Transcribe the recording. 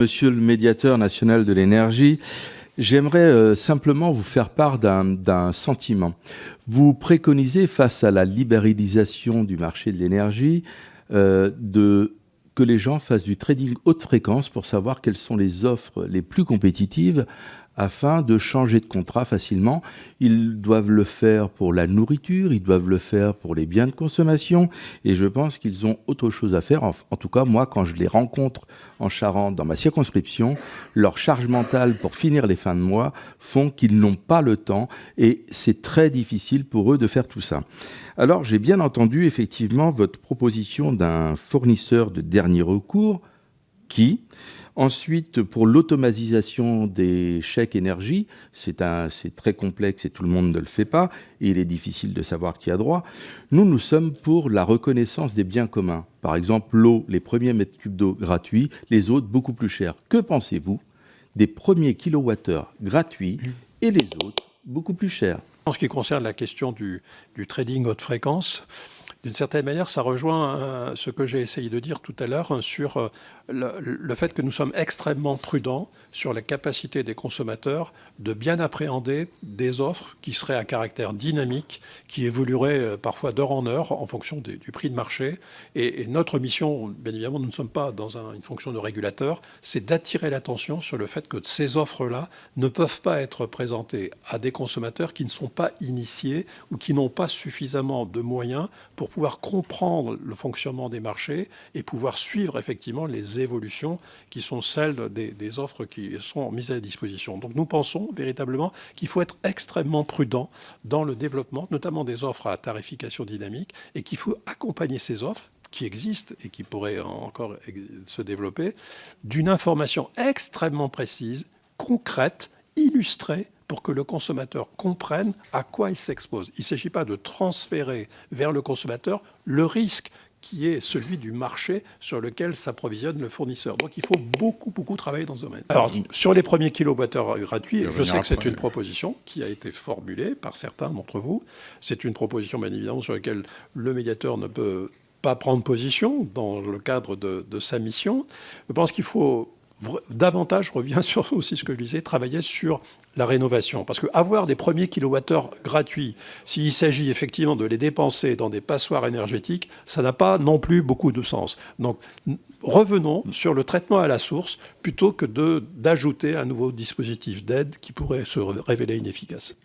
Monsieur le médiateur national de l'énergie, j'aimerais simplement vous faire part d'un sentiment. Vous préconisez, face à la libéralisation du marché de l'énergie, que les gens fassent du trading haute fréquence pour savoir quelles sont les offres les plus compétitives afin de changer de contrat facilement. Ils doivent le faire pour la nourriture, ils doivent le faire pour les biens de consommation, et je pense qu'ils ont autre chose à faire. En tout cas, moi, quand je les rencontre en Charente, dans ma circonscription, leur charge mentale pour finir les fins de mois font qu'ils n'ont pas le temps, et c'est très difficile pour eux de faire tout ça. Alors, j'ai bien entendu effectivement votre proposition d'un fournisseur de dernier recours qui... Ensuite, pour l'automatisation des chèques énergie, c'est très complexe et tout le monde ne le fait pas, et il est difficile de savoir qui a droit. Nous sommes pour la reconnaissance des biens communs. Par exemple, l'eau, les premiers mètres cubes d'eau gratuits, les autres beaucoup plus chers. Que pensez-vous des premiers kilowattheures gratuits et les autres beaucoup plus chers? En ce qui concerne la question du trading haute fréquence, d'une certaine manière, ça rejoint ce que j'ai essayé de dire tout à l'heure sur le fait que nous sommes extrêmement prudents sur la capacité des consommateurs de bien appréhender des offres qui seraient à caractère dynamique, qui évolueraient parfois d'heure en heure en fonction du prix de marché. Et notre mission, bien évidemment, nous ne sommes pas dans une fonction de régulateur, c'est d'attirer l'attention sur le fait que ces offres-là ne peuvent pas être présentées à des consommateurs qui ne sont pas initiés ou qui n'ont pas suffisamment de moyens pour pouvoir comprendre le fonctionnement des marchés et pouvoir suivre effectivement les évolutions qui sont celles des offres qui sont mises à disposition. Donc nous pensons véritablement qu'il faut être extrêmement prudent dans le développement, notamment des offres à tarification dynamique, et qu'il faut accompagner ces offres qui existent et qui pourraient encore se développer, d'une information extrêmement précise, concrète, illustrée, pour que le consommateur comprenne à quoi il s'expose. Il ne s'agit pas de transférer vers le consommateur le risque qui est celui du marché sur lequel s'approvisionne le fournisseur. Donc il faut beaucoup travailler dans ce domaine. Alors, sur les premiers kilowattheures gratuits, je sais que c'est une proposition qui a été formulée par certains d'entre vous. C'est une proposition, bien évidemment, sur laquelle le médiateur ne peut pas prendre position dans le cadre de sa mission. Je pense qu'il faut davantage, je reviens sur aussi ce que je disais, travailler sur la rénovation. Parce qu'avoir des premiers kilowattheures gratuits, s'il s'agit effectivement de les dépenser dans des passoires énergétiques, ça n'a pas non plus beaucoup de sens. Donc revenons sur le traitement à la source plutôt que d'ajouter un nouveau dispositif d'aide qui pourrait se révéler inefficace.